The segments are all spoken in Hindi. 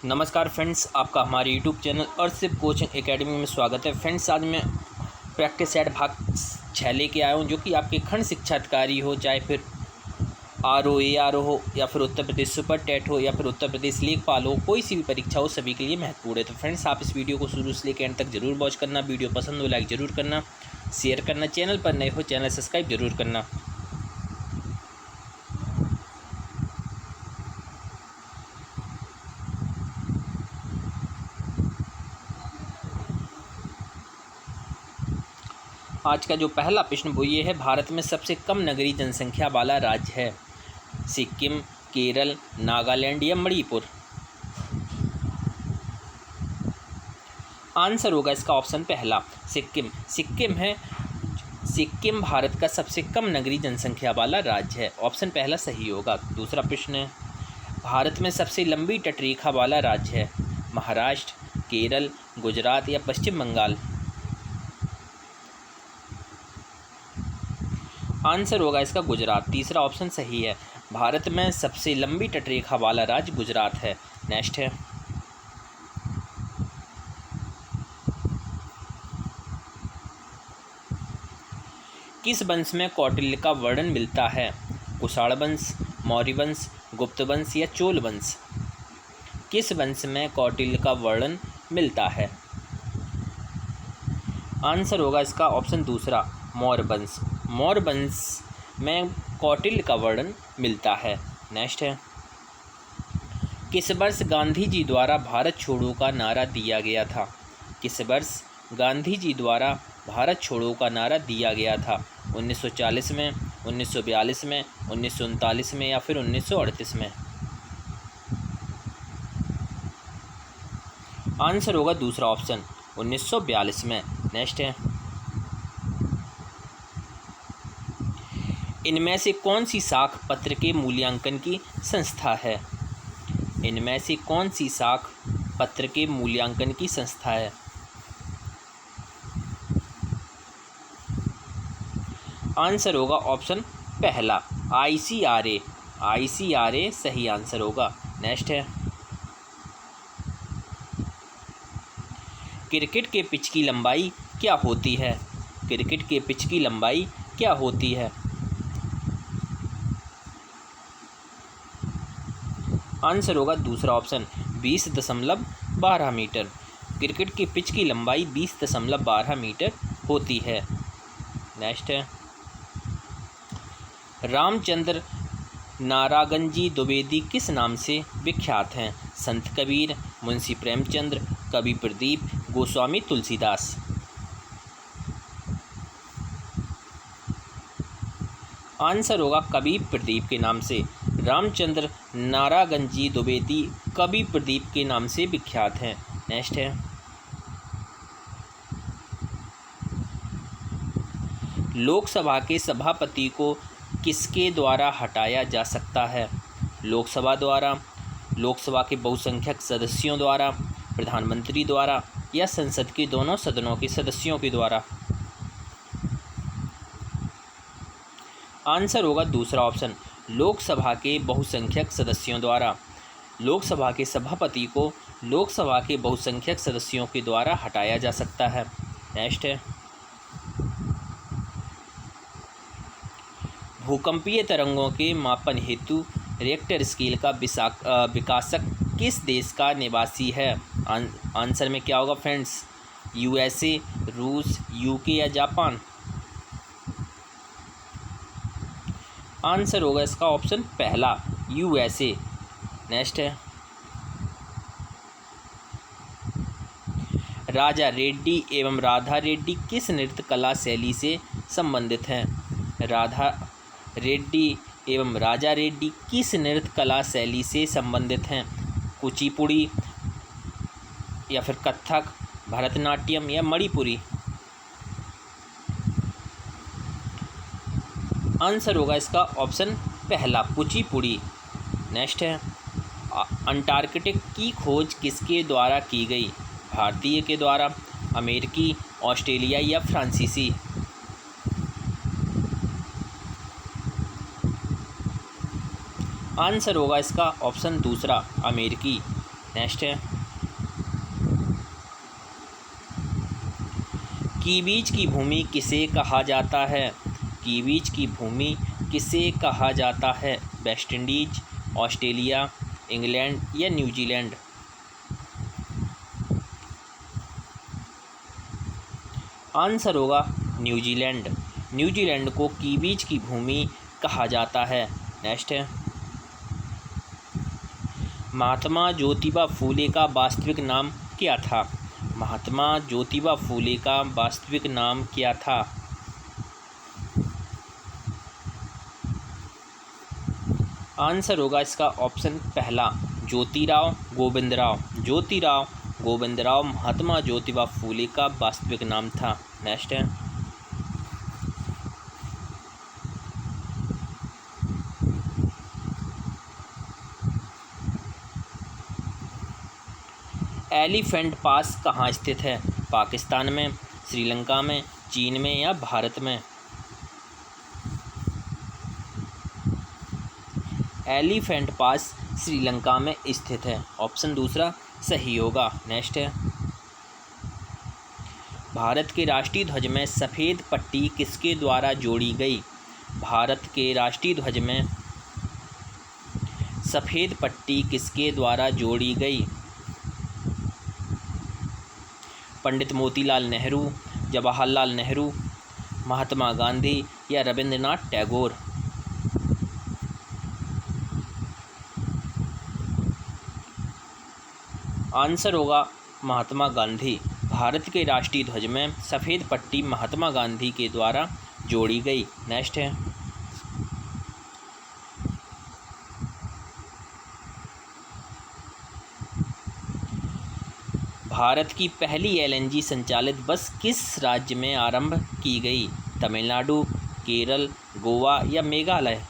नमस्कार फ्रेंड्स, आपका हमारे यूट्यूब चैनल अर्शिप कोचिंग एकेडमी में स्वागत है। फ्रेंड्स, आज मैं प्रैक्टिस सेट भाग 6 लेके आया हूँ, जो कि आपके खंड शिक्षा अधिकारी हो, चाहे फिर आर ओ हो, या फिर उत्तर प्रदेश सुपर टेट हो, या फिर उत्तर प्रदेश लेखपाल हो, कोई सी भी परीक्षा हो, सभी के लिए महत्वपूर्ण है। तो फ्रेंड्स, आप इस वीडियो को शुरू से लेकर एंड तक जरूर वॉच करना। वीडियो पसंद हो लाइक जरूर करना, शेयर करना, चैनल पर नए हो चैनल सब्सक्राइब जरूर करना। आज का जो पहला प्रश्न वो ये है, भारत में सबसे कम नगरीय जनसंख्या वाला राज्य है? सिक्किम, केरल, नागालैंड या मणिपुर? आंसर होगा इसका ऑप्शन पहला, सिक्किम। सिक्किम भारत का सबसे कम नगरीय जनसंख्या वाला राज्य है। ऑप्शन पहला सही होगा। दूसरा प्रश्न है, भारत में सबसे लंबी तटरेखा वाला राज्य है? महाराष्ट्र, केरल, गुजरात या पश्चिम बंगाल? आंसर होगा इसका गुजरात। तीसरा ऑप्शन सही है। भारत में सबसे लंबी तटरेखा वाला राज्य गुजरात है। नेक्स्ट है, किस वंश में कौटिल्य का वर्णन मिलता है? कुषाण वंश, मौर्य वंश, गुप्त वंश या चोल वंश? किस वंश में कौटिल्य का वर्णन मिलता है? आंसर होगा इसका ऑप्शन दूसरा, मौर्य वंश। मौर्य वंश में कौटिल्य का वर्णन मिलता है। नेक्स्ट है, किस वर्ष गांधी जी द्वारा भारत छोड़ो का नारा दिया गया था? किस वर्ष गांधी जी द्वारा भारत छोड़ो का नारा दिया गया था? 1940 में, 1942 में, 1939 में या फिर 1938 में? आंसर होगा दूसरा ऑप्शन, 1942 में। नेक्स्ट है, इनमें से कौन सी शाख पत्र के मूल्यांकन की संस्था है? इनमें से कौन सी शाख पत्र के मूल्यांकन की संस्था है? आंसर होगा ऑप्शन पहला, ICRA। ICRA सही आंसर होगा। नेक्स्ट है, क्रिकेट के पिच की लंबाई क्या होती है? क्रिकेट के पिच की लंबाई क्या होती है? आंसर होगा दूसरा ऑप्शन, 20.12 मीटर। क्रिकेट की पिच की लंबाई 20.12 मीटर होती है। नेक्स्ट है, रामचंद्र नारागंजी द्विवेदी किस नाम से विख्यात हैं? संत कबीर, मुंशी प्रेमचंद्र, कवि प्रदीप, गोस्वामी तुलसीदास? आंसर होगा कवि प्रदीप के नाम से। रामचंद्र नारागंजी द्विवेदी कवि प्रदीप के नाम से विख्यात हैं। नेक्स्ट है, लोकसभा के सभापति को किसके द्वारा हटाया जा सकता है? लोकसभा द्वारा, लोकसभा के बहुसंख्यक सदस्यों द्वारा, प्रधानमंत्री द्वारा या संसद के दोनों सदनों के सदस्यों के द्वारा? आंसर होगा दूसरा ऑप्शन, लोकसभा के बहुसंख्यक सदस्यों द्वारा। लोकसभा के सभापति को लोकसभा के बहुसंख्यक सदस्यों के द्वारा हटाया जा सकता है। नेक्स्ट है, भूकंपीय तरंगों के मापन हेतु रिएक्टर स्केल का विकासक किस देश का निवासी है? आंसर में क्या होगा फ्रेंड्स? USA, रूस, UK या जापान? आंसर होगा इसका ऑप्शन पहला, USA। नेक्स्ट है, राजा रेड्डी एवं राधा रेड्डी किस नृत्य कला शैली से संबंधित हैं? राधा रेड्डी एवं राजा रेड्डी किस नृत्य कला शैली से संबंधित हैं? कुचिपुड़ी या फिर कथक, भरतनाट्यम या मणिपुरी? आंसर होगा इसका ऑप्शन पहला, कुचिपुड़ी। नेक्स्ट है, अंटार्कटिक की खोज किसके द्वारा की गई? भारतीय के द्वारा, अमेरिकी, ऑस्ट्रेलिया या फ्रांसीसी? आंसर होगा इसका ऑप्शन दूसरा, अमेरिकी। नेक्स्ट है की बीच की भूमि किसे कहा जाता है? की बीच की भूमि किसे कहा जाता है? वेस्ट इंडीज, ऑस्ट्रेलिया, इंग्लैंड या न्यूजीलैंड? आंसर होगा न्यूजीलैंड। न्यूजीलैंड को की बीच की भूमि कहा जाता है। नेक्स्ट है महात्मा ज्योतिबा फूले का वास्तविक नाम क्या था? महात्मा ज्योतिबा फूले का वास्तविक नाम क्या था? आंसर होगा इसका ऑप्शन पहला ज्योतिराव गोविंदराव। ज्योतिराव गोविंदराव महात्मा ज्योतिबा फूले का वास्तविक नाम था। नेक्स्ट है एलिफेंट पास कहाँ स्थित है? पाकिस्तान में, श्रीलंका में, चीन में या भारत में? एलिफेंट पास श्रीलंका में स्थित है। ऑप्शन दूसरा सही होगा। नेक्स्ट है भारत के राष्ट्रीय ध्वज में सफ़ेद पट्टी किसके द्वारा जोड़ी गई? भारत के राष्ट्रीय ध्वज में सफ़ेद पट्टी किसके द्वारा जोड़ी गई? पंडित मोतीलाल नेहरू, जवाहरलाल नेहरू, महात्मा गांधी या रविंद्रनाथ टैगोर? आंसर होगा महात्मा गांधी। भारत के राष्ट्रीय ध्वज में सफ़ेद पट्टी महात्मा गांधी के द्वारा जोड़ी गई। नेक्स्ट है भारत की पहली एलएनजी संचालित बस किस राज्य में आरंभ की गई? तमिलनाडु, केरल, गोवा या मेघालय?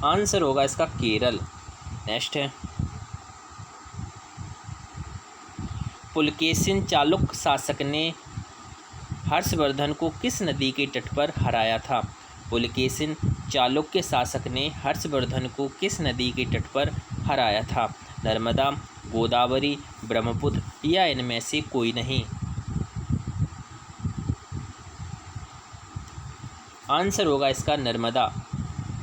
आंसर होगा इसका केरल। नेक्स्ट है पुलकेशिन चालुक्य शासक ने हर्षवर्धन को किस नदी के तट पर हराया था? पुलकेशिन चालुक्य शासक ने हर्षवर्धन को किस नदी के तट पर हराया था? नर्मदा, गोदावरी, ब्रह्मपुत्र या इनमें से कोई नहीं? आंसर होगा इसका नर्मदा।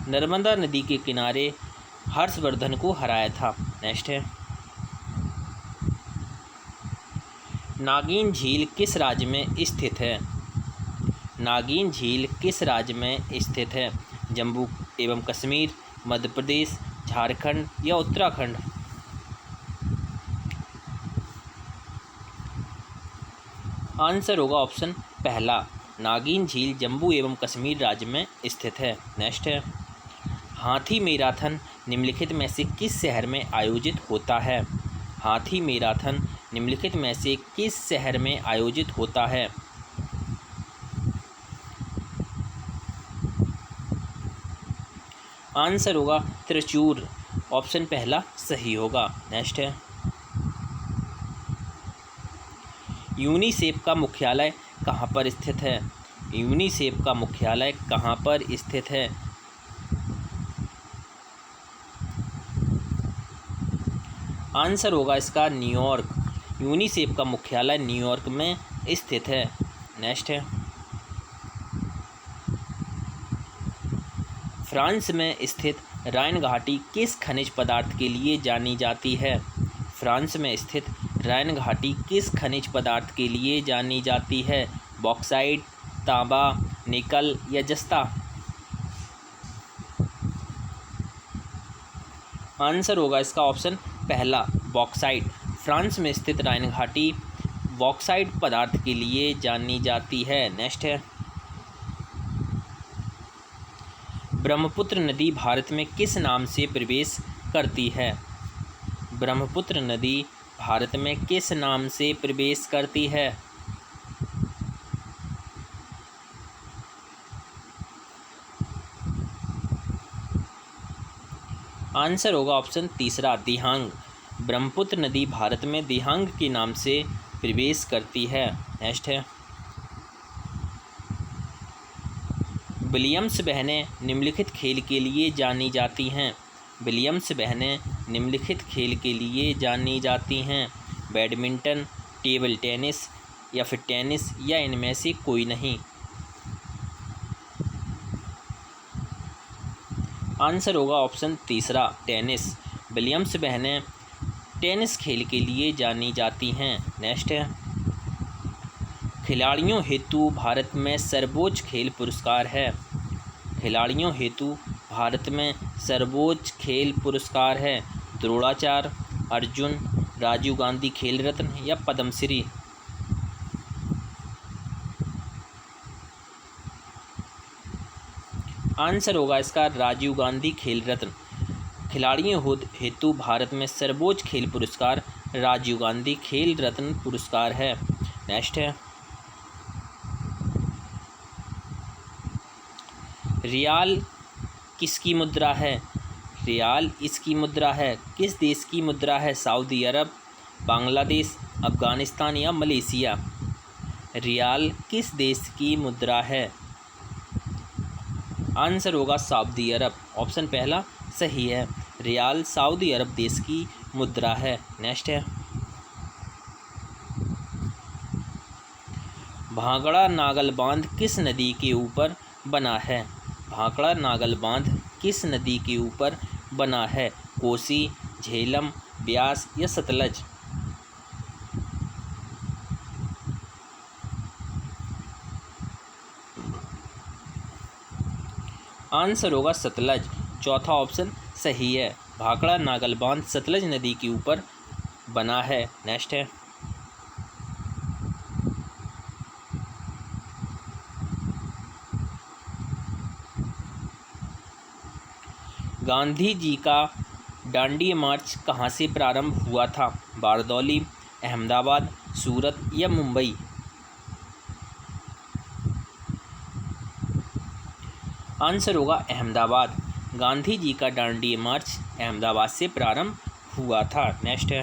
नर्मदा नदी के किनारे हर्षवर्धन को हराया था। नेक्स्ट है नागिन झील किस राज्य में स्थित है? नागिन झील किस राज्य में स्थित है? जम्मू एवं कश्मीर, मध्य प्रदेश, झारखंड या उत्तराखंड? आंसर होगा ऑप्शन पहला नागिन झील जम्मू एवं कश्मीर राज्य में स्थित है। नेक्स्ट है हाथी मैराथन निम्नलिखित में से किस शहर में आयोजित होता है? हाथी मैराथन निम्नलिखित में से किस शहर में आयोजित होता है? आंसर होगा त्रिचूर। ऑप्शन पहला सही होगा। नेक्स्ट है यूनिसेफ का मुख्यालय कहाँ पर स्थित है? यूनिसेफ का मुख्यालय कहाँ पर स्थित है? आंसर होगा इसका न्यूयॉर्क। यूनिसेफ का मुख्यालय न्यूयॉर्क में स्थित है। नेक्स्ट है फ्रांस में स्थित राइन घाटी किस खनिज पदार्थ के लिए जानी जाती है? फ्रांस में स्थित राइन घाटी किस खनिज पदार्थ के लिए जानी जाती है? बॉक्साइट, तांबा, निकल या जस्ता? आंसर होगा इसका ऑप्शन पहला बॉक्साइट। फ्रांस में स्थित राइन घाटी बॉक्साइट पदार्थ के लिए जानी जाती है। नेक्स्ट है ब्रह्मपुत्र नदी भारत में किस नाम से प्रवेश करती है? ब्रह्मपुत्र नदी भारत में किस नाम से प्रवेश करती है? आंसर होगा ऑप्शन तीसरा दिहांग। ब्रह्मपुत्र नदी भारत में दिहांग के नाम से प्रवेश करती है। नेक्स्ट है विलियम्स बहनें निम्नलिखित खेल के लिए जानी जाती हैं। विलियम्स बहनें निम्नलिखित खेल के लिए जानी जाती हैं। बैडमिंटन, टेबल टेनिस या फिर टेनिस, या इनमें से कोई नहीं। आंसर होगा ऑप्शन तीसरा, टेनिस। विलियम्स बहनें टेनिस खेल के लिए जानी जाती हैं। नेक्स्ट है, खिलाड़ियों हेतु भारत में सर्वोच्च खेल पुरस्कार है। खिलाड़ियों हेतु भारत में सर्वोच्च खेल पुरस्कार है। द्रोणाचार्य, अर्जुन, राजीव गांधी खेल रत्न या पद्मश्री। आंसर होगा इसका राजीव गांधी खेल रत्न। खिलाड़ियों हेतु भारत में सर्वोच्च खेल पुरस्कार राजीव गांधी खेल रत्न पुरस्कार है। नेक्स्ट है, रियाल किसकी मुद्रा है। रियाल इसकी मुद्रा है। किस देश की मुद्रा है। सऊदी अरब, बांग्लादेश, अफगानिस्तान या मलेशिया। रियाल किस देश की मुद्रा है। आंसर होगा सऊदी अरब। ऑप्शन पहला सही है। रियाल सऊदी अरब देश की मुद्रा है। नेक्स्ट है, भांगड़ा नागल बांध किस नदी के ऊपर बना है। भांगड़ा नागल बांध किस नदी के ऊपर बना है। कोसी, झेलम, ब्यास या सतलज। आंसर होगा सतलज। चौथा ऑप्शन सही है। भांगड़ा नागल बांध सतलज नदी के ऊपर बना है। नेक्स्ट है, गांधी जी का डांडी मार्च कहाँ से प्रारंभ हुआ था। बारदौली, अहमदाबाद, सूरत या मुंबई। आंसर होगा अहमदाबाद। गांधी जी का डांडी मार्च अहमदाबाद से प्रारंभ हुआ था। नेक्स्ट है,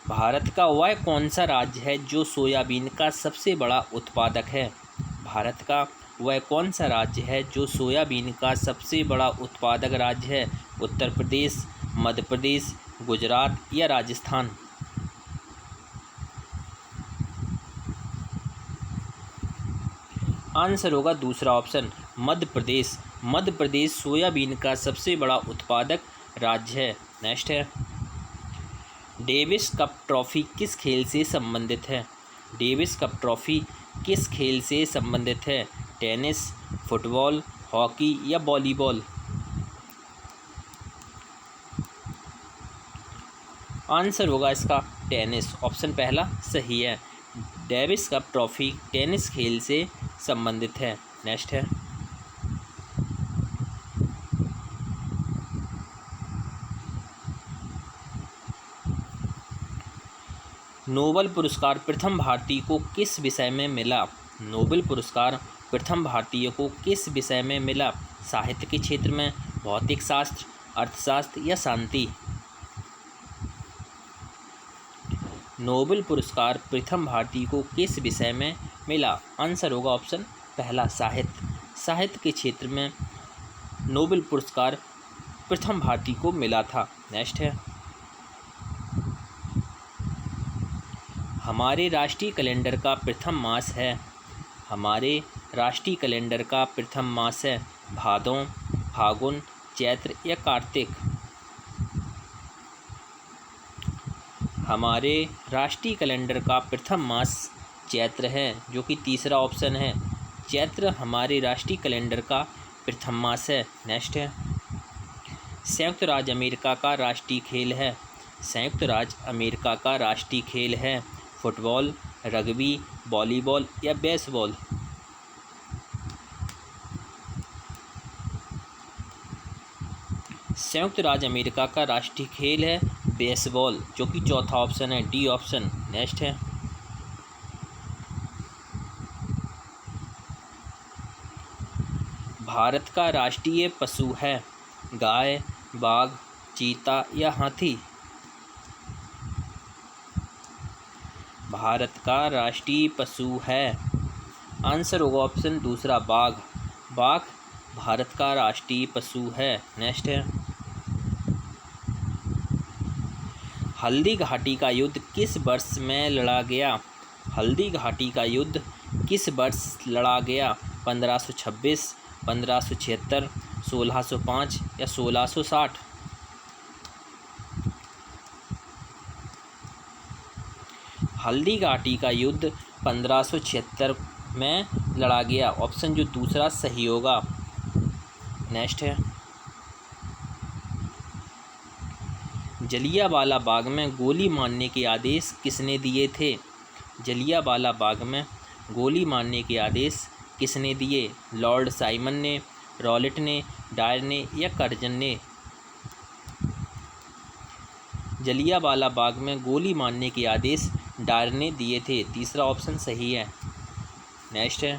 भारत का वह कौन सा राज्य है जो सोयाबीन का सबसे बड़ा उत्पादक है। भारत का वह कौन सा राज्य है जो सोयाबीन का सबसे बड़ा उत्पादक राज्य है। उत्तर प्रदेश, मध्य प्रदेश, गुजरात या राजस्थान। आंसर होगा दूसरा ऑप्शन, मध्य प्रदेश। मध्य प्रदेश सोयाबीन का सबसे बड़ा उत्पादक राज्य है। नेक्स्ट है, डेविस कप ट्रॉफी किस खेल से संबंधित है। डेविस कप ट्रॉफी किस खेल से संबंधित है। टेनिस, फुटबॉल, हॉकी या वॉलीबॉल। आंसर होगा इसका टेनिस। ऑप्शन पहला सही है। डेविस कप ट्रॉफी टेनिस खेल से संबंधित है। नेक्स्ट है, नोबेल पुरस्कार प्रथम भारतीय को किस विषय में मिला। नोबेल पुरस्कार प्रथम भारतीय को किस विषय में मिला। साहित्य के क्षेत्र में, भौतिक शास्त्र, अर्थशास्त्र या शांति। नोबेल पुरस्कार प्रथम भारतीय को किस विषय में मिला। आंसर होगा ऑप्शन पहला, साहित्य। साहित्य के क्षेत्र में नोबेल पुरस्कार प्रथम भारतीय को मिला था। नेक्स्ट है, हमारे राष्ट्रीय कैलेंडर का प्रथम मास है। हमारे राष्ट्रीय कैलेंडर का प्रथम मास है भादों, फागुन, चैत्र या कार्तिक। हमारे राष्ट्रीय कैलेंडर का प्रथम मास चैत्र है, जो कि तीसरा ऑप्शन है। चैत्र हमारे राष्ट्रीय कैलेंडर का प्रथम मास है। नेक्स्ट है, संयुक्त राज्य अमेरिका का राष्ट्रीय खेल है। संयुक्त राज्य अमेरिका का राष्ट्रीय खेल है फुटबॉल, रग्बी, वॉलीबॉल या बेसबॉल। संयुक्त राज्य अमेरिका का राष्ट्रीय खेल है बेसबॉल, जो कि चौथा ऑप्शन है, डी ऑप्शन। नेक्स्ट है, भारत का राष्ट्रीय पशु है गाय, बाघ, चीता या हाथी। भारत का राष्ट्रीय पशु है आंसर होगा ऑप्शन दूसरा बाघ। बाघ भारत का राष्ट्रीय पशु है। नेक्स्ट है, हल्दी घाटी का युद्ध किस वर्ष में लड़ा गया? हल्दी घाटी का युद्ध किस वर्ष लड़ा गया? 1526, 1576, 1605 या 1660? हल्दी घाटी का युद्ध 1576 में लड़ा गया। ऑप्शन जो दूसरा सही होगा। नेक्स्ट है, जलियांवाला बाग में गोली मारने के आदेश किसने दिए थे? जलियांवाला बाग में गोली मारने के आदेश किसने दिए? लॉर्ड साइमन ने, रॉलेट ने, डायर ने या कर्जन ने? जलियांवाला बाग में गोली मारने के आदेश डायर ने दिए थे। तीसरा ऑप्शन सही है। नेक्स्ट है,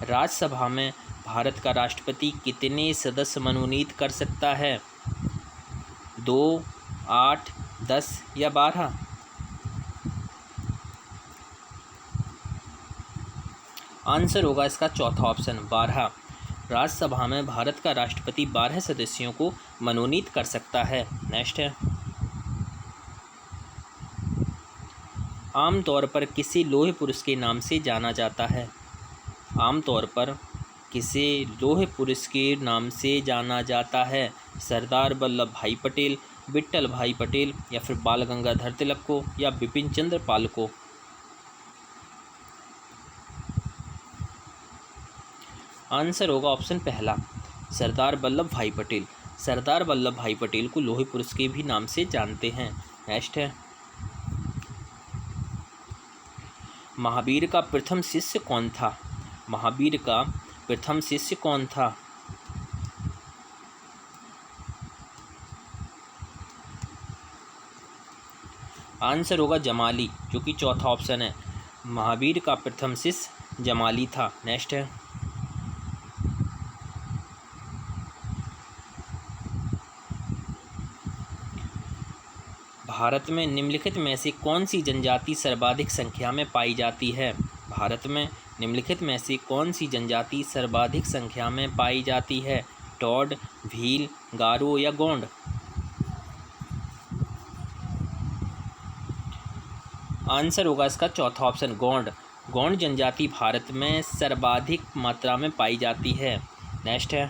राज्यसभा में भारत का राष्ट्रपति कितने सदस्य मनोनीत कर सकता है? 2, 8, 10 या 12? आंसर होगा इसका चौथा ऑप्शन 12। राज्यसभा में भारत का राष्ट्रपति 12 सदस्यों को मनोनीत कर सकता है। नेक्स्ट है, आमतौर पर किसे लौह पुरुष के नाम से जाना जाता है? आमतौर पर किसे लौह पुरुष के नाम से जाना जाता है? सरदार वल्लभ भाई पटेल, विट्ठल भाई पटेल या फिर बाल गंगाधर तिलक को या बिपिन चंद्र पाल को? आंसर होगा ऑप्शन पहला, सरदार वल्लभ भाई पटेल। सरदार वल्लभ भाई पटेल को लौह पुरुष के भी नाम से जानते हैं। नेक्स्ट है, महावीर का प्रथम शिष्य कौन था? महावीर का प्रथम शिष्य कौन था? आंसर होगा जमाली, जो कि चौथा ऑप्शन है। महावीर का प्रथम शिष्य जमाली था। नेक्स्ट है, भारत में निम्नलिखित में से कौन सी जनजाति सर्वाधिक संख्या में पाई जाती है? भारत में निम्नलिखित में से कौन सी जनजाति सर्वाधिक संख्या में पाई जाती है? टॉड, भील, गारो या गोंड? आंसर होगा इसका चौथा ऑप्शन गोंड। गोंड जनजाति भारत में सर्वाधिक मात्रा में पाई जाती है। नेक्स्ट है,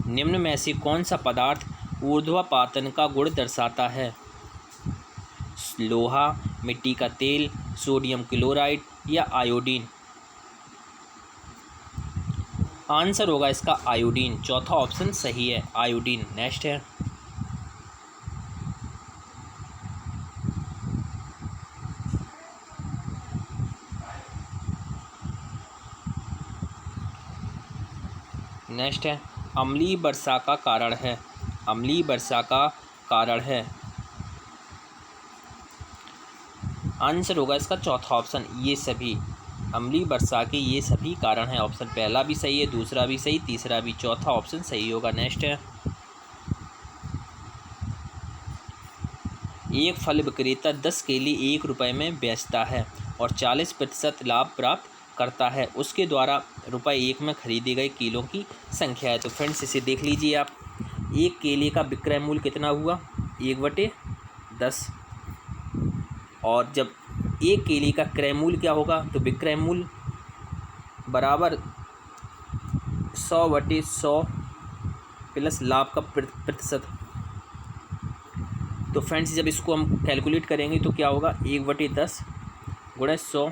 निम्न में से कौन सा पदार्थ ऊर्ध्वपातन का गुण दर्शाता है? लोहा, मिट्टी का तेल, सोडियम क्लोराइड या आयोडीन? आंसर होगा इसका आयोडीन। चौथा ऑप्शन सही है, आयोडीन। नेक्स्ट है, अम्लीय वर्षा का कारण है। अम्लीय वर्षा का कारण है। आंसर होगा इसका चौथा ऑप्शन ये सभी। अम्लीय वर्षा के ये सभी कारण हैं। ऑप्शन पहला भी सही है, दूसरा भी सही, तीसरा भी, चौथा ऑप्शन सही होगा। नेक्स्ट है, एक फल विक्रेता 10 केले 1 रुपये में बेचता है और 40% लाभ प्राप्त करता है। उसके द्वारा ₹1 में खरीदे गए केलों की संख्या है। तो फ्रेंड्स इसे देख लीजिए आप। एक केले का विक्रय मूल्य कितना हुआ? 1/10। और जब एक केले का क्रय मूल्य क्या होगा? तो विक्रय मूल्य बराबर 100/100 प्लस लाभ का प्रतिशत। तो फ्रेंड्स जब इसको हम कैलकुलेट करेंगे तो क्या होगा? 1/10 गुणा 100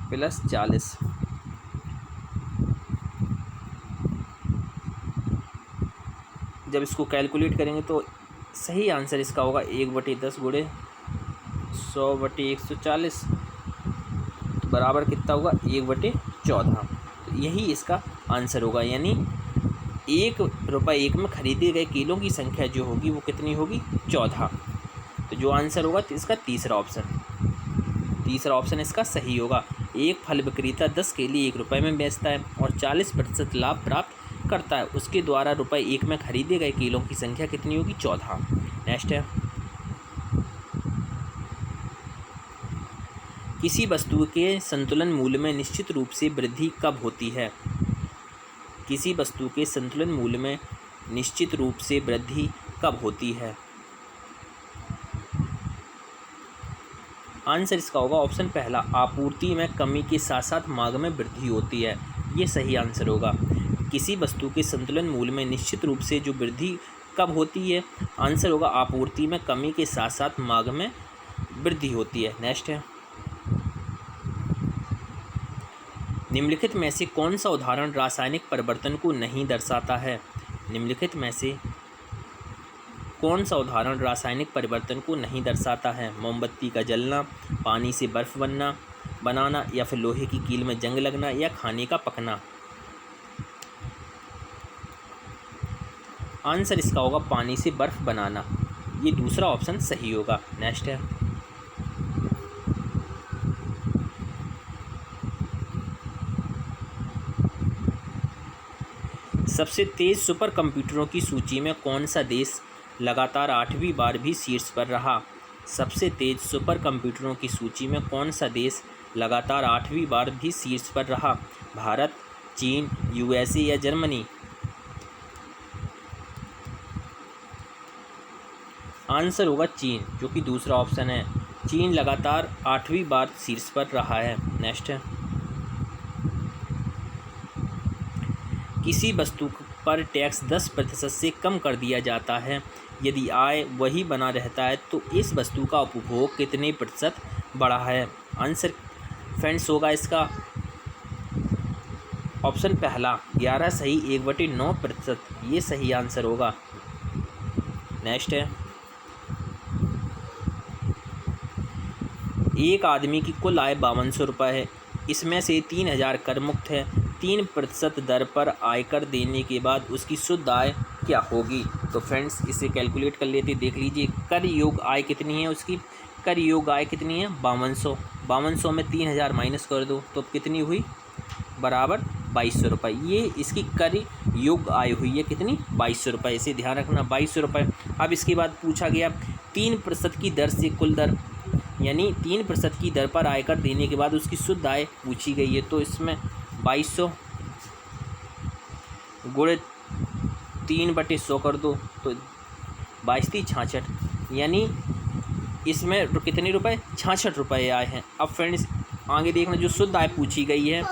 प्लस 40। जब इसको कैलकुलेट करेंगे तो सही आंसर इसका होगा 1/10 गुणे 100/140 बराबर कितना होगा? 1/14। तो यही इसका आंसर होगा। यानी ₹1 में खरीदे गए केलों की संख्या जो होगी वो कितनी होगी? 14। तो जो आंसर होगा इसका तीसरा ऑप्शन इसका सही होगा। एक फल विक्रेता 10 केले 1 रुपये में बेचता है और 40% लाभ प्राप्त करता है। उसके द्वारा ₹1 में खरीदे गए केलों की संख्या कितनी होगी? 14। नेक्स्ट है, किसी वस्तु के संतुलन मूल्य में निश्चित रूप से वृद्धि कब होती है? किसी वस्तु के संतुलन मूल्य में निश्चित रूप से वृद्धि कब होती है? आंसर इसका होगा ऑप्शन पहला, आपूर्ति में कमी के साथ साथ मांग में वृद्धि होती है। ये सही आंसर होगा। किसी वस्तु के संतुलन मूल्य में निश्चित रूप से जो वृद्धि कब होती है? आंसर होगा आपूर्ति में कमी के साथ साथ मांग में वृद्धि होती है। नेक्स्ट है, निम्नलिखित में से कौन सा उदाहरण रासायनिक परिवर्तन को नहीं दर्शाता है? निम्नलिखित में से कौन सा उदाहरण रासायनिक परिवर्तन को नहीं दर्शाता है? मोमबत्ती का जलना, पानी से बर्फ बनाना या फिर लोहे की कील में जंग लगना या खाने का पकना। आंसर इसका होगा पानी से बर्फ बनाना। ये दूसरा ऑप्शन सही होगा। नेक्स्ट है, सबसे तेज सुपर कंप्यूटरों की सूची में कौन सा देश लगातार 8वीं बार भी शीर्ष पर रहा? सबसे तेज सुपर कंप्यूटरों की सूची में कौन सा देश लगातार 8वीं बार भी शीर्ष पर रहा? भारत, चीन, यूएसए या जर्मनी? आंसर होगा चीन, जो कि दूसरा ऑप्शन है। चीन लगातार 8वीं बार शीर्ष पर रहा है। नेक्स्ट है, किसी वस्तु पर टैक्स 10% से कम कर दिया जाता है, यदि आय वही बना रहता है तो इस वस्तु का उपभोग कितने प्रतिशत बढ़ा है? आंसर फ्रेंड्स होगा इसका ऑप्शन पहला, 11 सही 1/9%। ये सही आंसर होगा। नेक्स्ट है, एक आदमी की कुल आय 5200 रुपये है, इसमें से 3000 कर मुक्त है। 3% दर पर आयकर देने के बाद उसकी शुद्ध आय क्या होगी? तो फ्रेंड्स इसे कैलकुलेट कर लेते, देख लीजिए कर योग आय कितनी है उसकी। कर योग आय कितनी है? 5200। 5200 में 3000 माइनस कर दो तो कितनी हुई? बराबर 2200 रुपये। ये इसकी कर योग आय हुई है कितनी? 2200 रुपये। इसे ध्यान रखना, 2200 रुपये। अब इसके बाद पूछा गया 3% की दर से कुल दर, यानी 3% की दर पर आयकर देने के बाद उसकी शुद्ध आय पूछी गई है। तो इसमें 2200 गुणे 3/100 कर दो तो 22 66, यानी इसमें कितने रुपए? 66 रुपये आए हैं। अब फ्रेंड्स आगे देखना, जो शुद्ध आय पूछी गई है,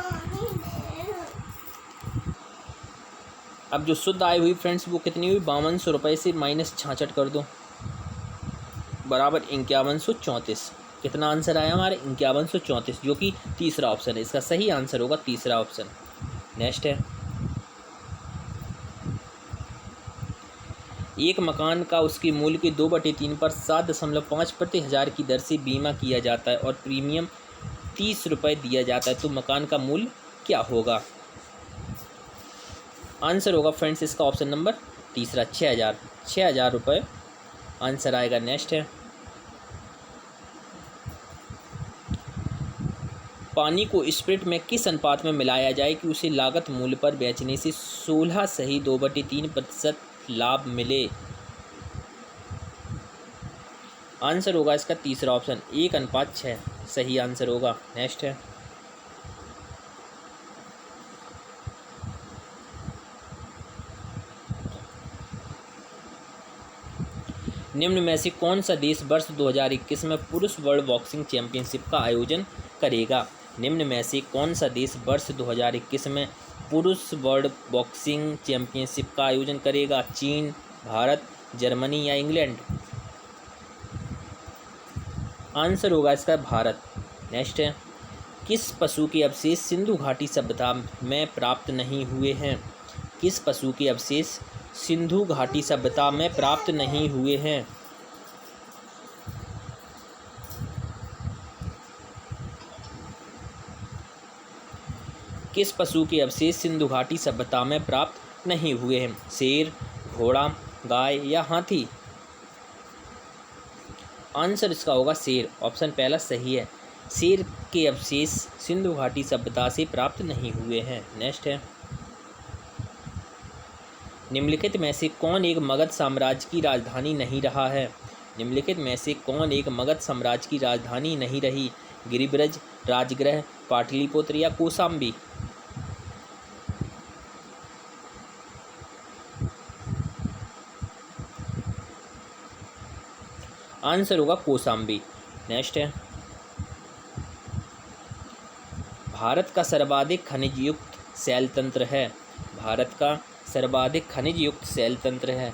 अब जो शुद्ध आय हुई फ्रेंड्स वो कितनी हुई? 5200 रुपये से माइनस 66 कर दो, बराबर 5134। कितना आंसर आया हमारे? 5134, जो कि तीसरा ऑप्शन है। इसका सही आंसर होगा तीसरा ऑप्शन। नेक्स्ट है, एक मकान का उसके मूल्य के 2/3 पर 7.5 प्रति हज़ार की दर से बीमा किया जाता है और प्रीमियम 30 रुपये दिया जाता है, तो मकान का मूल्य क्या होगा? आंसर होगा फ्रेंड्स इसका ऑप्शन नंबर तीसरा, 6000 रुपये आंसर आएगा। नेक्स्ट है, पानी को स्पिरिट में किस अनुपात में मिलाया जाए कि उसे लागत मूल्य पर बेचने से 16 सही 2/3% लाभ मिले? आंसर होगा इसका तीसरा ऑप्शन, 1:6 सही आंसर होगा। नेक्स्ट है, निम्न में से कौन सा देश वर्ष 2021 में पुरुष वर्ल्ड बॉक्सिंग चैंपियनशिप का आयोजन करेगा? निम्न में से कौन सा देश वर्ष 2021 में पुरुष वर्ल्ड बॉक्सिंग चैंपियनशिप का आयोजन करेगा? चीन, भारत, जर्मनी या इंग्लैंड? आंसर होगा इसका भारत। नेक्स्ट है, किस पशु के अवशेष सिंधु घाटी सभ्यता में प्राप्त नहीं हुए हैं? किस पशु के अवशेष सिंधु घाटी सभ्यता में प्राप्त नहीं हुए हैं? किस पशु के अवशेष सिंधु घाटी सभ्यता में प्राप्त नहीं हुए हैं? शेर, घोड़ा, गाय या हाथी? आंसर इसका होगा शेर, ऑप्शन पहला सही है। शेर के अवशेष सिंधु घाटी सभ्यता से प्राप्त नहीं हुए हैं। नेक्स्ट है, निम्नलिखित में से कौन एक मगध साम्राज्य की राजधानी नहीं रहा है? निम्नलिखित में से कौन एक मगध साम्राज्य की राजधानी नहीं रही? गिरिब्रज, राजगृह, पाटलिपुत्र या कौशाम्बी? आंसर होगा कौशाम्बी। नेक्स्ट है, भारत का सर्वाधिक खनिज युक्त सेल तंत्र है। भारत का सर्वाधिक खनिज युक्त सेल तंत्र है।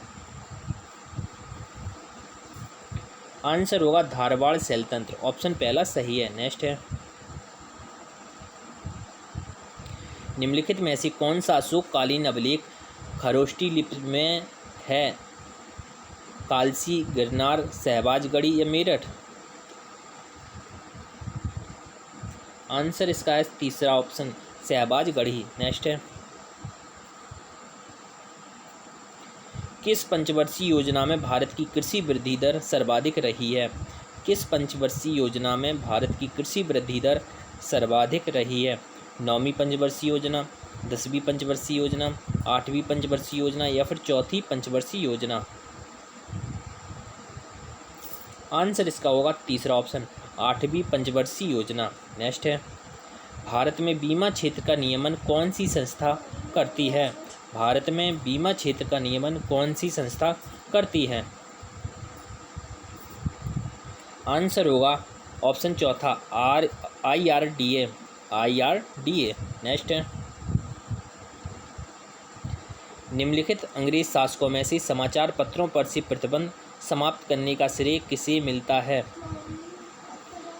आंसर होगा धारवाड़ सेल तंत्र। ऑप्शन पहला सही है। नेक्स्ट है, निम्नलिखित में से कौन सा अशोककालीन अभिलेख खरोष्टी लिपि में है? कालसी, गिरनार, शहबाजगढ़ी या मेरठ? आंसर इसका है तीसरा ऑप्शन, शहबाजगढ़ी। नेक्स्ट है, किस पंचवर्षीय योजना में भारत की कृषि वृद्धि दर सर्वाधिक रही है? किस पंचवर्षीय योजना में भारत की कृषि वृद्धि दर सर्वाधिक रही है? 9वीं पंचवर्षीय योजना, 10वीं पंचवर्षीय योजना, 8वीं पंचवर्षीय योजना या फिर 4थी पंचवर्षीय योजना? आंसर इसका होगा तीसरा ऑप्शन, 8वीं पंचवर्षीय योजना। नेक्स्ट है, भारत में बीमा क्षेत्र का नियमन कौन सी संस्था करती है? भारत में बीमा क्षेत्र का नियमन कौन सी संस्था करती है? आंसर होगा ऑप्शन चौथा, IRDA। नेक्स्ट है, निम्नलिखित अंग्रेज शासकों में से समाचार पत्रों पर से प्रतिबंध समाप्त करने का श्रेय किसे मिलता है?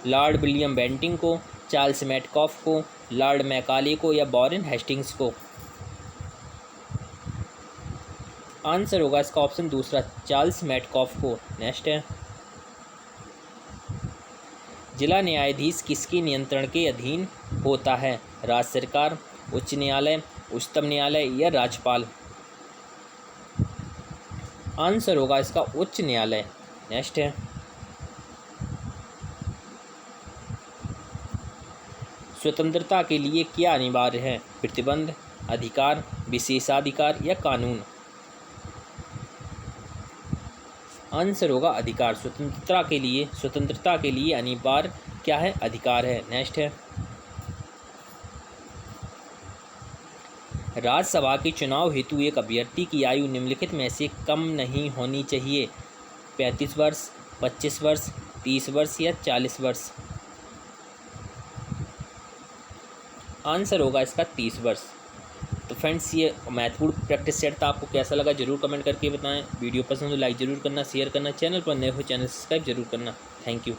लॉर्ड विलियम बेंटिंक को, चार्ल्स मैटकॉफ को, लॉर्ड मैकाले को या वॉरेन हेस्टिंग्स को? आंसर होगा इसका ऑप्शन दूसरा, चार्ल्स मैटकॉफ को। नेक्स्ट है, जिला न्यायाधीश किसके नियंत्रण के अधीन होता है? राज्य सरकार, उच्च न्यायालय, उच्चतम न्यायालय या राज्यपाल? आंसर होगा इसका उच्च न्यायालय। नेक्स्ट है, स्वतंत्रता के लिए क्या अनिवार्य है? प्रतिबंध, अधिकार, विशेषाधिकार या कानून? आंसर होगा अधिकार। स्वतंत्रता के लिए अनिवार्य क्या है? अधिकार है। नेक्स्ट है, राज्यसभा के चुनाव हेतु एक अभ्यर्थी की आयु निम्नलिखित में से कम नहीं होनी चाहिए? 35 वर्ष, 25 वर्ष, 30 वर्ष या 40 वर्ष? आंसर होगा इसका 30 वर्ष। तो फ्रेंड्स, ये महत्वपूर्ण प्रैक्टिस सेट था। आपको कैसा लगा जरूर कमेंट करके बताएं। वीडियो पसंद हो लाइक ज़रूर करना, शेयर करना, चैनल पर नए हो चैनल सब्सक्राइब जरूर करना। Thank you.